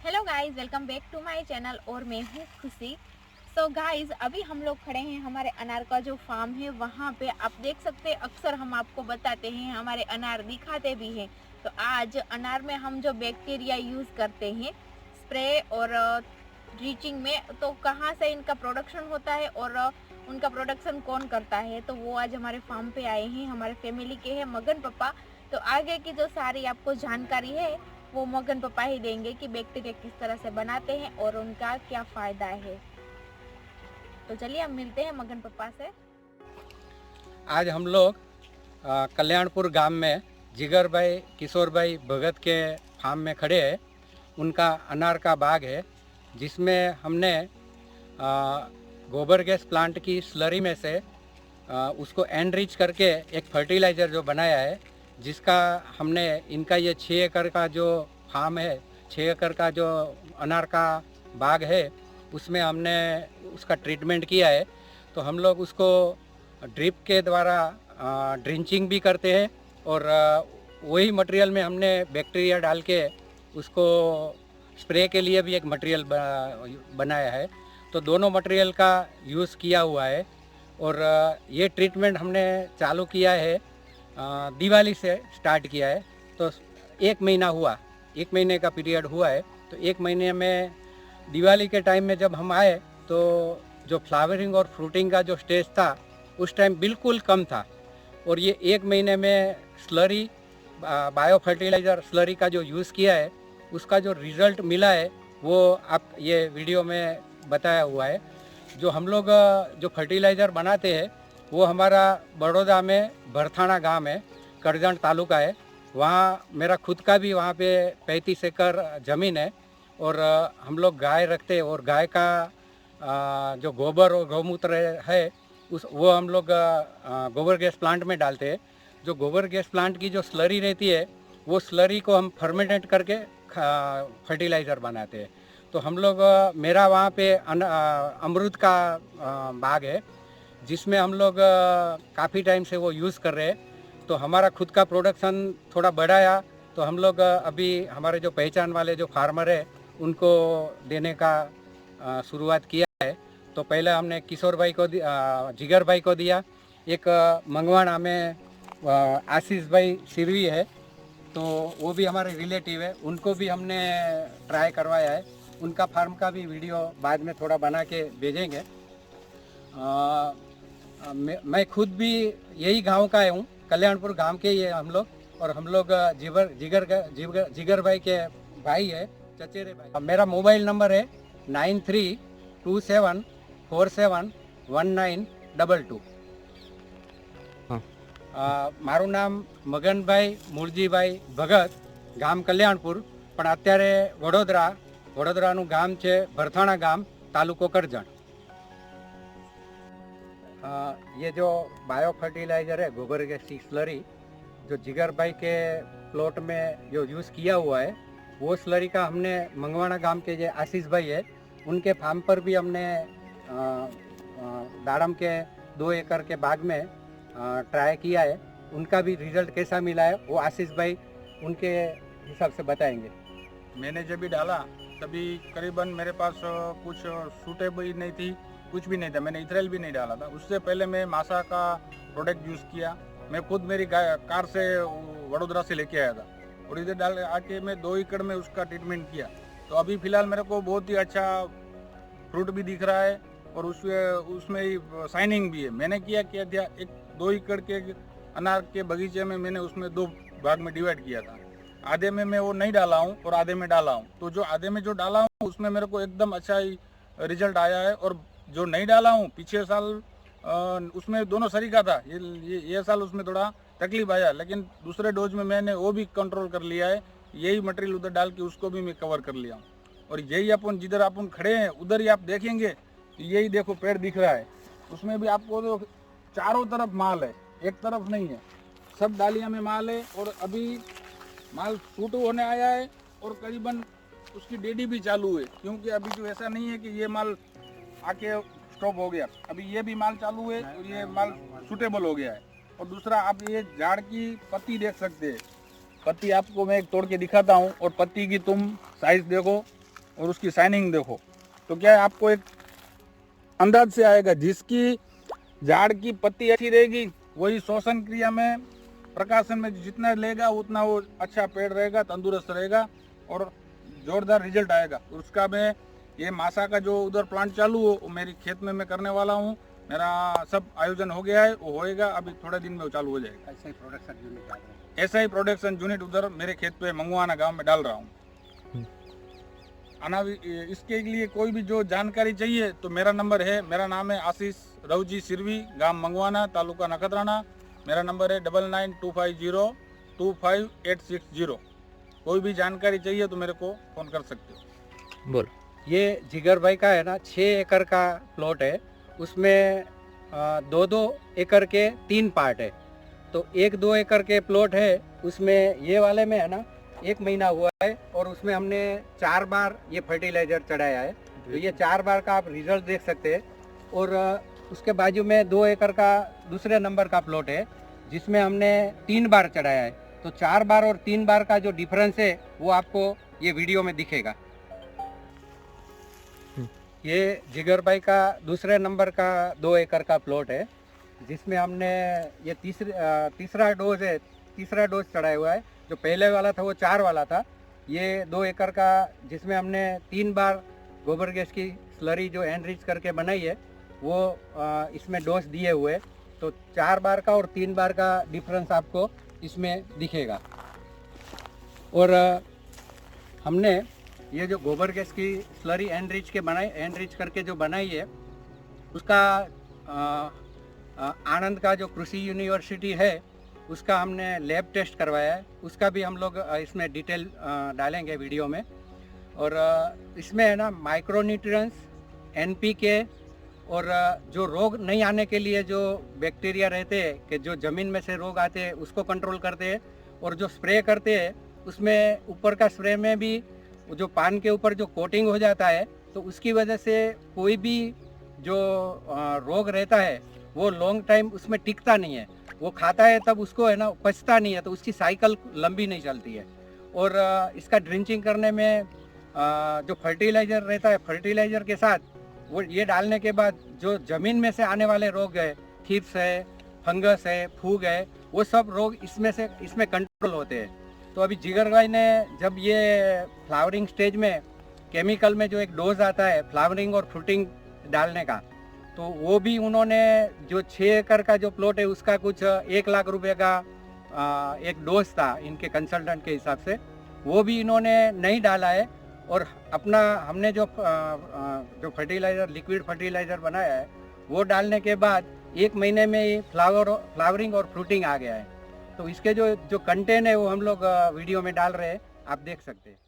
Hello guys, welcome back to my channel और मैं हूँ खुशी। सो गाइस, अभी हम लोग खड़े हैं हमारे अनार का जो फार्म है वहाँ पे। आप देख सकते हैं, अक्सर हम आपको बताते हैं, हमारे अनार दिखाते भी हैं। तो आज अनार में हम जो बैक्टीरिया यूज़ करते हैं स्प्रे और ड्रिचिंग में, तो कहाँ से इनका प्रोडक्शन होता है और उनका प्रोडक्शन कौन करता है, तो वो आज हमारे फार्म पे आए हैं। हमारे फैमिली के हैं मगन पापा। तो आगे की जो सारी आपको जानकारी है वो मगन पापा ही देंगे कि बैक्टीरिया किस तरह से बनाते हैं और उनका क्या फ़ायदा है। तो चलिए हम मिलते हैं मगन पापा से। आज हम लोग कल्याणपुर गांव में जिगर भाई किशोर भाई भगत के फार्म में खड़े हैं। उनका अनार का बाग है जिसमें हमने गोबर गैस प्लांट की स्लरी में से उसको एनरिच करके एक फर्टिलाइज़र जो बनाया है, जिसका हमने इनका ये 6 एकड़ का जो फार्म है, 6 एकड़ का जो अनार का बाग है, उसमें हमने उसका ट्रीटमेंट किया है। तो हम लोग उसको ड्रिप के द्वारा ड्रिंचिंग भी करते हैं और वही मटेरियल में हमने बैक्टीरिया डाल के उसको स्प्रे के लिए भी एक मटेरियल बनाया है। तो दोनों मटेरियल का यूज़ किया हुआ है और ये ट्रीटमेंट हमने चालू किया है, दिवाली से स्टार्ट किया है। तो 1 महीना हुआ, 1 महीने का पीरियड हुआ है। तो 1 महीने में दिवाली के टाइम में जब हम आए तो जो फ्लावरिंग और फ्रूटिंग का जो स्टेज था उस टाइम बिल्कुल कम था। और ये 1 महीने में स्लरी बायो फर्टिलाइज़र स्लरी का जो यूज़ किया है, उसका जो रिज़ल्ट मिला है वो आप ये वीडियो में बताया हुआ है। जो हम लोग जो फर्टिलाइज़र बनाते हैं वो हमारा बड़ौदा में भरथाना गांव है, करजन तालुका है। वहाँ मेरा खुद का भी वहाँ पे 35 एकड़ ज़मीन है और हम लोग गाय रखते हैं और गाय का जो गोबर और गौमूत्र है वो हम लोग गोबर गैस प्लांट में डालते हैं। जो गोबर गैस प्लांट की जो स्लरी रहती है वो स्लरी को हम फर्मेंटेट करके फर्टिलाइज़र बनाते हैं। तो हम लोग मेरा वहाँ पे अमरूद का बाग है जिसमें हम लोग काफ़ी टाइम से वो यूज़ कर रहे हैं। तो हमारा खुद का प्रोडक्शन थोड़ा बढ़ाया तो हम लोग अभी हमारे जो पहचान वाले जो फार्मर है उनको देने का शुरुआत किया है। तो पहले हमने किशोर भाई को जिगर भाई को दिया। एक मंगवाना में आशीष भाई सिरवी है, तो वो भी हमारे रिलेटिव है, उनको भी हमने ट्राई करवाया है। उनका फार्म का भी वीडियो बाद में थोड़ा बना के भेजेंगे। मैं खुद भी यही गांव का हूँ, कल्याणपुर गांव के ही है हम लोग। और हम लोग जिगर भाई के भाई है, चचेरे भाई। मेरा मोबाइल नंबर है 9327471922। મારું નામ મગનભાઈ મૂળજીભાઈ ભગત, ગામ કલ્યાણપુર, પણ અત્યારે વડોદરાનું ગામ છે ભરથાણા ગામ, તાલુકો કરજણ। ये जो बायो फर्टिलाइज़र है गोबर गैस की स्लरी, जो जिगर भाई के प्लॉट में जो यूज़ किया हुआ है, वो स्लरी का हमने मंगवाना गांव के जो आशीष भाई है उनके फार्म पर भी हमने दाड़म के 2 एकड़ के बाग में ट्राई किया है। उनका भी रिजल्ट कैसा मिला है वो आशीष भाई उनके हिसाब से बताएंगे। मैंने जब भी डाला तभी करीबन मेरे पास कुछ सूटेबल नहीं थी, कुछ भी नहीं था। मैंने इथरेल भी नहीं डाला था। उससे पहले मैं मासा का प्रोडक्ट यूज़ किया। मैं खुद मेरी कार से वडोदरा से लेके आया था और इधर डाल आके मैं 2 एकड़ में उसका ट्रीटमेंट किया। तो अभी फ़िलहाल मेरे को बहुत ही अच्छा फ्रूट भी दिख रहा है और उसमें शाइनिंग भी है। मैंने क्या किया था, 2 एकड़ के अनार के बगीचे में मैंने उसमें 2 भाग में डिवाइड किया था। आधे में मैं वो नहीं डाला हूँ और आधे में डाला हूँ। तो जो आधे में जो डाला हूँ उसमें मेरे को एकदम अच्छा ही रिजल्ट आया है। और जो नहीं डाला हूँ पिछले साल उसमें दोनों सरीका था। ये साल उसमें थोड़ा तकलीफ आया, लेकिन दूसरे डोज में मैंने वो भी कंट्रोल कर लिया है। यही मटेरियल उधर डाल के उसको भी मैं कवर कर लिया हूँ। और यही अपन जिधर अपन खड़े हैं उधर ही आप देखेंगे तो यही देखो पेड़ दिख रहा है, उसमें भी आपको तो चारों तरफ माल है, एक तरफ नहीं है, सब डालियाँ में माल है। और अभी माल शूट होने आया है और करीबन उसकी डेडी भी चालू है, क्योंकि अभी जो ऐसा नहीं है कि ये माल आके स्टॉप हो गया। अभी ये भी माल चालू है और ये माल सूटेबल हो गया है। और दूसरा आप ये झाड़ की पत्ती देख सकते हैं। पत्ती आपको मैं एक तोड़ के दिखाता हूँ और पत्ती की तुम साइज देखो, और उसकी शाइनिंग देखो, तो क्या है आपको एक अंदाज से आएगा। जिसकी झाड़ की पत्ती अच्छी रहेगी वही श्वसन क्रिया में, प्रकाशन में जितना लेगा उतना वो अच्छा पेड़ रहेगा, तंदुरुस्त रहेगा और जोरदार रिजल्ट आएगा। उसका मैं ये मासा का जो उधर प्लांट चालू हो वो मेरी खेत में मैं करने वाला हूँ। मेरा सब आयोजन हो गया है, वो होएगा अभी थोड़े दिन में वो चालू हो जाएगा। ऐसा ही प्रोडक्शन यूनिट डाल रहे हैं। ऐसा ही प्रोडक्शन यूनिट उधर मेरे खेत पे मंगवाना गांव में डाल रहा हूँ। इसके लिए कोई भी जो जानकारी चाहिए तो मेरा नंबर है, मेरा नाम है आशीष रवजी सिरवी, गांव मंगवाना, तालुका नखत्राना। मेरा नंबर है 9925025860। कोई भी जानकारी चाहिए तो मेरे को फ़ोन कर सकते हो। बोलो। ये जिगर भाई का है ना 6 एकड़ का प्लॉट है, उसमें 2-2 एकड़ के 3 पार्ट है। तो 1-2 एकड़ के प्लॉट है, उसमें ये वाले में है ना 1 महीना हुआ है और उसमें हमने 4 बार ये फर्टिलाइजर चढ़ाया है। तो ये 4 बार का आप रिजल्ट देख सकते हैं। और उसके बाजू में 2 एकड़ का दूसरे नंबर का प्लॉट है जिसमें हमने 3 बार चढ़ाया है। तो 4 बार और 3 बार का जो डिफरेंस है वो आपको ये वीडियो में दिखेगा। ये जिगर भाई का दूसरे नंबर का 2 एकड़ का प्लॉट है जिसमें हमने ये तीसरा डोज है, तीसरा डोज चढ़ाया हुआ है। जो पहले वाला था वो 4 वाला था। ये 2 एकड़ का जिसमें हमने 3 बार गोबर गैस की स्लरी जो एनरिच करके बनाई है वो इसमें डोज दिए हुए। तो 4 बार का और 3 बार का डिफरेंस आपको इसमें दिखेगा। और हमने ये जो गोबर गैस की स्लरी एनरिच करके जो बनाई है उसका आनंद का जो कृषि यूनिवर्सिटी है उसका हमने लैब टेस्ट करवाया है। उसका भी हम लोग इसमें डिटेल डालेंगे वीडियो में। और इसमें है ना माइक्रोन्यूट्रिएंट्स, एनपीके और जो रोग नहीं आने के लिए जो बैक्टीरिया रहते हैं कि जो ज़मीन में से रोग आते हैं उसको कंट्रोल करते हैं। और जो स्प्रे करते हैं उसमें ऊपर का स्प्रे में भी जो पान के ऊपर जो कोटिंग हो जाता है तो उसकी वजह से कोई भी जो रोग रहता है वो लॉन्ग टाइम उसमें टिकता नहीं है। वो खाता है तब उसको है ना पचता नहीं है, तो उसकी साइकिल लंबी नहीं चलती है। और इसका ड्रिंचिंग करने में जो फर्टिलाइज़र रहता है, फर्टिलाइज़र के साथ वो ये डालने के बाद जो ज़मीन में से आने वाले रोग है, थ्रिप्स है, फंगस है, फूग है, वो सब रोग इसमें कंट्रोल होते हैं। तो अभी जिगर भाई ने जब ये फ्लावरिंग स्टेज में केमिकल में जो एक डोज आता है फ्लावरिंग और फ्रूटिंग डालने का, तो वो भी उन्होंने जो 6 एकड़ का जो प्लॉट है उसका कुछ 1 लाख रुपए का एक डोज था इनके कंसल्टेंट के हिसाब से, वो भी इन्होंने नहीं डाला है। और अपना हमने जो फर्टिलाइज़र, लिक्विड फर्टिलाइज़र बनाया है वो डालने के बाद 1 महीने में ही फ्लावरिंग और फ्रूटिंग आ गया है। तो इसके जो कंटेंट है वो हम लोग वीडियो में डाल रहे हैं, आप देख सकते हैं।